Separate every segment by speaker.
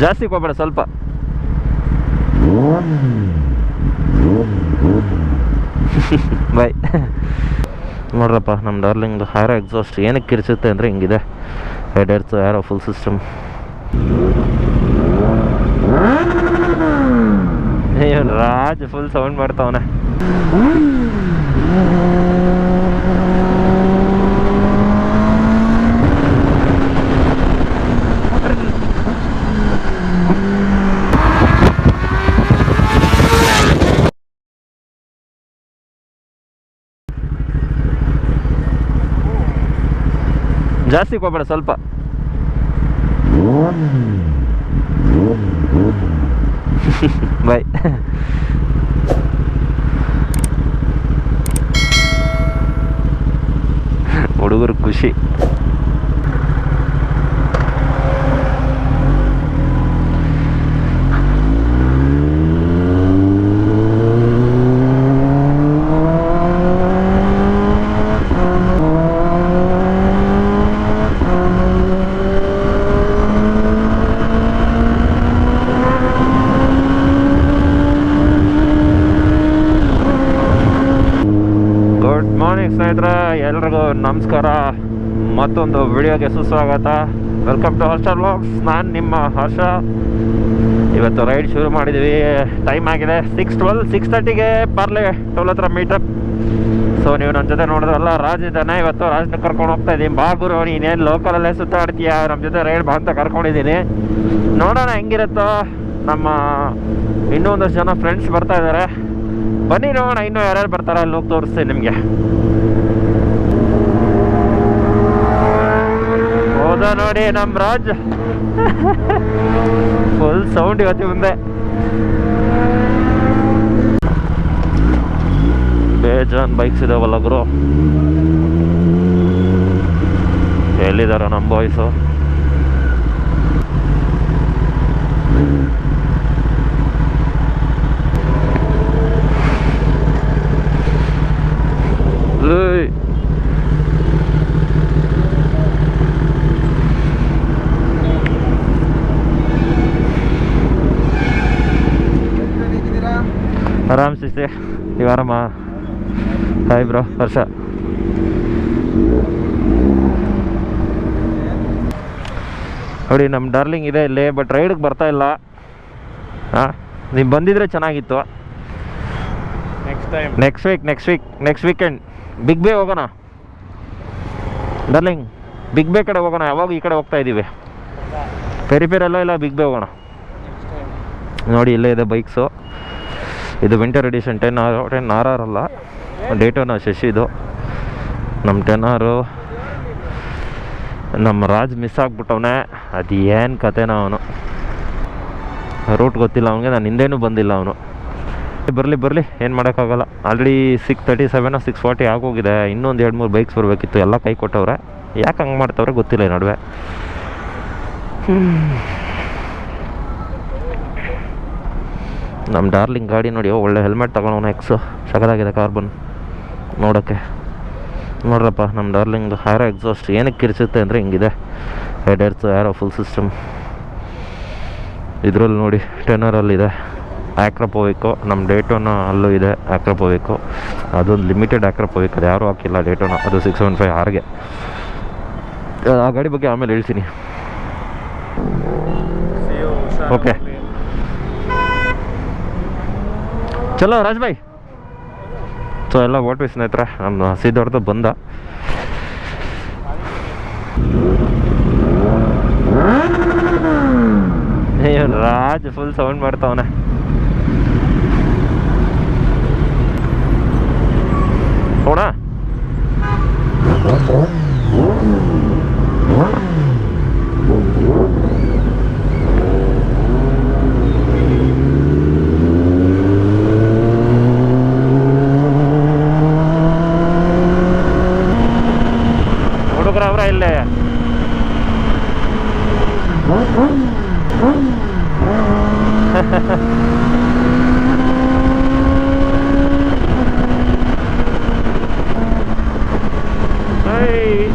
Speaker 1: ಜಾಸ್ತಿ ಹೋಗ್ಬೇಡ, ಸ್ವಲ್ಪ. ಬಾಯ್. ನೋಡ್ರಪ್ಪ, ನಮ್ಮ ಡಾರ್ಲಿಂಗ್ ಏರೋ ಎಕ್ಸಾಸ್ಟ್ ಏನಕ್ಕೆ ಕಿರಿಸುತ್ತೆ ಅಂದರೆ ಹಿಂಗಿದೆ. Headers Arrow full system. Raj full sound ಮಾಡ್ತಾವನೆ. ಜಾಸ್ತಿ ಹೋಗ್ಬೇಡ, ಸ್ವಲ್ಪ. ಬಾಯ್. ಹುಡುಗರು ಖುಷಿ. ಗುಡ್ ಮಾರ್ನಿಂಗ್ ಸ್ನೇಹಿತರೆ, ಎಲ್ರಿಗೂ ನಮಸ್ಕಾರ. ಮತ್ತೊಂದು ವಿಡಿಯೋಗೆ ಸುಸ್ವಾಗತ. Welcome to Harsha vlogs. ನಾನು ನಿಮ್ಮ ಹರ್ಷ. ಇವತ್ತು ರೈಡ್ ಶುರು ಮಾಡಿದ್ದೀವಿ. ಟೈಮ್ ಆಗಿದೆ 6:12, 6:30ಗೆ ಪಾರ್ಲೆ ಟೋಲ್ ಹತ್ರ ಮೀಟಪ್. ಸೊ ನೀವು ನನ್ನ ಜೊತೆ ನೋಡಿದ್ರಲ್ಲ, ರಾಜ್ ಇದ್ದಾನೆ. ಇವತ್ತು ರಾಜ್ನ ಕರ್ಕೊಂಡು ಹೋಗ್ತಾ ಇದ್ದೀನಿ. ಬಾ ಗುರು, ನೀನೇನು ಲೋಕಲಲ್ಲೇ ಸುತ್ತಾಡ್ತೀಯ, ನಮ್ಮ ಜೊತೆ ರೈಡ್ ಬಾ ಅಂತ ಕರ್ಕೊಂಡಿದ್ದೀನಿ. ನೋಡೋಣ ಹೆಂಗಿರುತ್ತೋ. ನಮ್ಮ ಇನ್ನೂ ಒಂದಷ್ಟು ಜನ ಫ್ರೆಂಡ್ಸ್ ಬರ್ತಾ ಇದ್ದಾರೆ. ಬನ್ನಿ ನೋಡೋಣ ಇನ್ನೂ ಯಾರ್ಯಾರು ಬರ್ತಾರೆ ಅಲ್ಲಿ ಹೋಗಿ ತೋರಿಸ್ತೀನಿ ನಿಮಗೆ. ಹೌದಾ ನೋಡಿ ನಮ್ಮ ರಾಜ್ ಫುಲ್ ಸೌಂಡ್ ಇವತ್ತಿ ಮುಂದೆ. ಬೇಜಾನ್ ಬೈಕ್ಸ್ ಇದಾವಲ್ಲ ಗುರು. ಎಲ್ಲಿದಾರ ನಮ್ಮ ಬಾಯ್ಸು? ಆರಾಮ್ ಸಿಸ್ತೆ, ನೀವು ಆರಾಮ? ಹಾಯ್ ಬ್ರೋ, ಹರ್ಷ. ನೋಡಿ ನಮ್ಮ ಡಾರ್ಲಿಂಗ್ ಇದೆ ಇಲ್ಲಿ, ಬಟ್ ರೈಡ್ಗೆ ಬರ್ತಾ ಇಲ್ಲ. ಹಾಂ, ನೀವು ಬಂದಿದ್ರೆ ಚೆನ್ನಾಗಿತ್ತು. ನೆಕ್ಸ್ಟ್ ವೀಕೆಂಡ್ ಬಿಗ್ ಬೇ ಹೋಗೋಣ ಡಾರ್ಲಿಂಗ್. ಬಿಗ್ ಬೇ ಕಡೆ ಹೋಗೋಣ. ಯಾವಾಗ ಈ ಕಡೆ ಹೋಗ್ತಾ ಇದ್ದೀವಿ. ಪೆರಿಪೆರೆಲ್ಲ ಇಲ್ಲ, ಬಿಗ್ ಬೇ ಹೋಗೋಣ. ನೋಡಿ ಇಲ್ಲೇ ಇದೆ ಬೈಕ್ಸು. ಇದು ವಿಂಟರ್ ಎಡಿಷನ್ 10R ಅಲ್ಲ, ಡೇಟೋನ ಶಶಿದು. ನಮ್ಮ 10R ನಮ್ಮ ರಾಜ್ ಮಿಸ್ ಆಗ್ಬಿಟ್ಟವನೆ. ಅದು ಏನು ಕತೆನ, ಅವನು ರೂಟ್ ಗೊತ್ತಿಲ್ಲ ಅವನಿಗೆ. ನಾನು ಹಿಂದೇನೂ ಬಂದಿಲ್ಲ ಅವನು. ಬರಲಿ ಏನು ಮಾಡೋಕ್ಕಾಗಲ್ಲ. ಆಲ್ರೆಡಿ 6:37 6:40 ಆಗೋಗಿದೆ. ಇನ್ನೊಂದು 2-3 ಬೈಕ್ಸ್ ಬರಬೇಕಿತ್ತು. ಎಲ್ಲ ಕೈ ಕೊಟ್ಟವ್ರೆ. ಯಾಕೆ ಹಂಗೆ ಮಾಡ್ತವ್ರೆ ಗೊತ್ತಿಲ್ಲ ಈ ನಡುವೆ. ನಮ್ಮ ಡಾರ್ಲಿಂಗ್ ಗಾಡಿ ನೋಡಿ, ಒಳ್ಳೆ ಹೆಲ್ಮೆಟ್ ತಗೊಳೋಣ. ಎಕ್ಸು ಸಗದಾಗಿದೆ, ಕಾರ್ಬನ್ ನೋಡೋಕ್ಕೆ. ನೋಡ್ರಪ್ಪ, ನಮ್ಮ ಡಾರ್ಲಿಂಗ್ ಏರೋ ಎಕ್ಸಾಸ್ಟ್ ಏನಕ್ಕೆ ಕಿರಿಸುತ್ತೆ ಅಂದರೆ ಹಿಂಗಿದೆ. Headers Arrow full system. ಇದರಲ್ಲಿ ನೋಡಿ 10Rಲ್ಲಿದೆ ಆಕ್ರಪೋವಿಕ್ಕು. ನಮ್ಮ ಡೇಟೋನ ಅಲ್ಲೂ ಇದೆ ಆಕ್ರಪೋವಿಕ್ಕು. ಅದೊಂದು ಲಿಮಿಟೆಡ್ ಆಕ್ರಪೋವಿಕ್, ಅದು ಯಾರೂ ಹಾಕಿಲ್ಲ ಡೇಟೋನ. ಅದು 675Rಗೆ. ಆ ಗಾಡಿ ಬಗ್ಗೆ ಆಮೇಲೆ ಹೇಳ್ತೀನಿ. ಓಕೆ, ಚಲೋ ರಾಜ್ ಭಾಯ್. ಸೊ ಎಲ್ಲ ಓಟ್ವಿ ಸ್ನೇಹಿತರೆ. ನಮ್ಮ ಹಸಿದವ್ರದ್ದು ಬಂದ. ರಾಜ್ ಫುಲ್ ಸೌಂಡ್ ಮಾಡ್ತಾವನೆ. ನೋಡ ಹುಡುಗರವ್ರ ಇಲ್ಲೇ. Hey.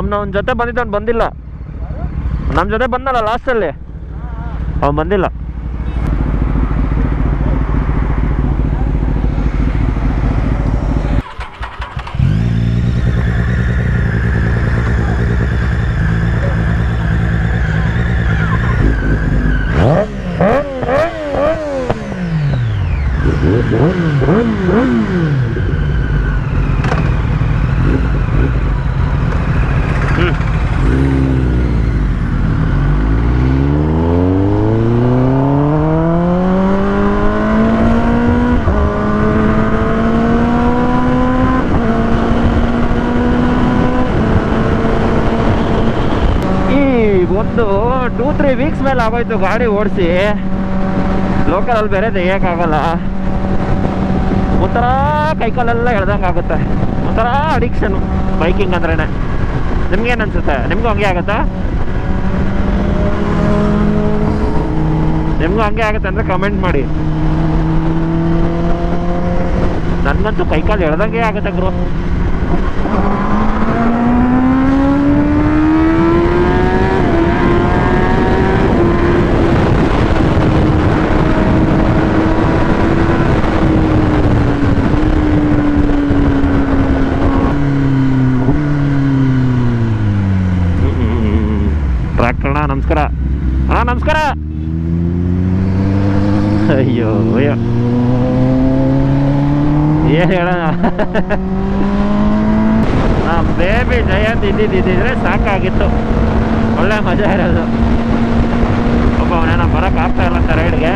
Speaker 1: ಅವ್ನ ಜೊತೆ ಬಂದಿದ್ದು ಬಂದಿಲ್ಲ. ನಮ್ಮ ಜೊತೆ ಬಂದಲ್ಲ ಲಾಸ್ಟಲ್ಲಿ, ಅವ್ನು ಬಂದಿಲ್ಲ. ಒಂದು 2-3 ವೀಕ್ಸ್ ಮೇಲೆ ಆಗೋಯ್ತು ಗಾಡಿ ಓಡಿಸಿ. ಲೋಕಲಲ್ಲಿ ಬೇರೆ ತೆಗಿಯೋಕ್ಕಾಗಲ್ಲ. ಒಂಥರ ಕೈಕಾಲೆಲ್ಲ ಎಳ್ದಂಗೆ ಆಗುತ್ತೆ. ಒಂಥರ ಅಡಿಕ್ಷನು ಬೈಕಿಂಗ್ ಅಂದ್ರೇ. ನಿಮ್ಗೇನು ಅನ್ಸುತ್ತೆ? ನಿಮಗೂ ಹಂಗೆ ಆಗುತ್ತಾ? ನಿಮಗೂ ಹಂಗೆ ಆಗುತ್ತೆ ಅಂದರೆ ಕಮೆಂಟ್ ಮಾಡಿ. ನನಗಂತೂ ಕೈಕಾಲು ಎಳ್ದಂಗೆ ಆಗುತ್ತೆ ಗುರು. ಟ್ರ್ಯಾಕ್ಟರ್ ಅಣ್ಣ ನಮಸ್ಕಾರ. ಅಣ್ಣ ನಮಸ್ಕಾರ. ಅಯ್ಯೋ ಅಯ್ಯೋ ಏನು ಹೇಳೋಣ. ಬೇಬಿ ಜಯಂತ್ ಇದ್ದಿದ್ರೆ ಸಾಕಾಗಿತ್ತು. ಒಳ್ಳೆ ಮಜಾ ಇರೋದು. ಒಬ್ಬ ಅವನೇನ ಬರೋಕೆ ಆಗ್ತಾ ಇಲ್ಲ ಅಂತ ರೈಡ್ಗೆ.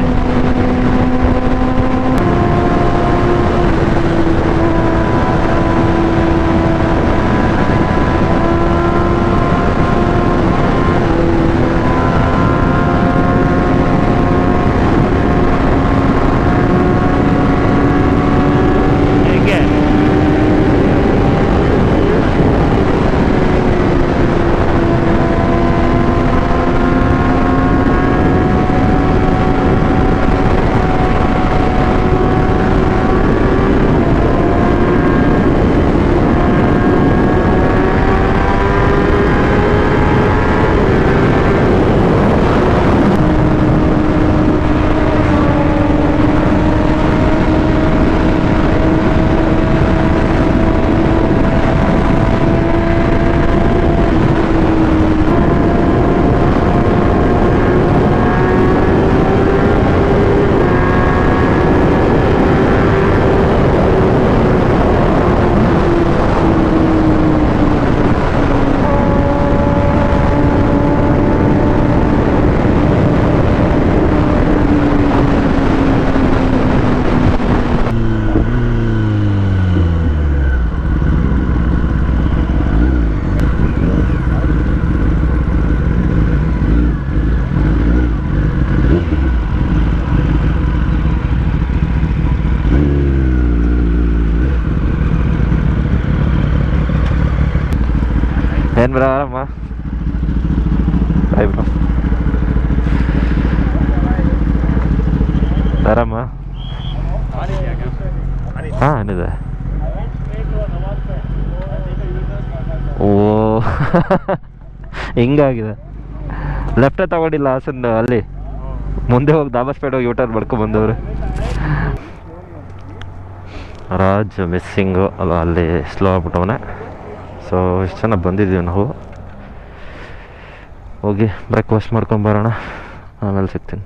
Speaker 1: ಏನು ಬ್ರೋ ಆರಾಮ? ಹಾಯ್ ಬ್ರೋ, ಆರಾಮ? ಹಾಂ ಏನಿದೆ? ಓ ಹಿಂಗಾಗಿದೆ. ಲೆಫ್ಟೇ ತಗೊಂಡಿಲ್ಲ ಹಾಸನ್ ಅಲ್ಲಿ ಮುಂದೆ ಹೋಗಿ ದಾಬಸ್ಪೇಟೆ ಹೋಗಿ ಯೂಟರ್ನ್ ಮಾಡ್ಕೊಂಡು ಬಂದವ್ರೆ. ರಾಜ್ ಮಿಸ್ಸಿಂಗು ಅಲ್ಲ, ಅಲ್ಲಿ ಸ್ಲೋ ಆಗ್ಬಿಟ್ಟವನೆ. ಸೊ ಇಷ್ಟು ಜನ ಬಂದಿದ್ದೀವಿ ನಾವು. ಹೋಗಿ ಬ್ರೇಕ್ಫಾಸ್ಟ್ ಮಾಡ್ಕೊಂಡು ಬರೋಣ, ಆಮೇಲೆ ಸಿಗ್ತೀನಿ.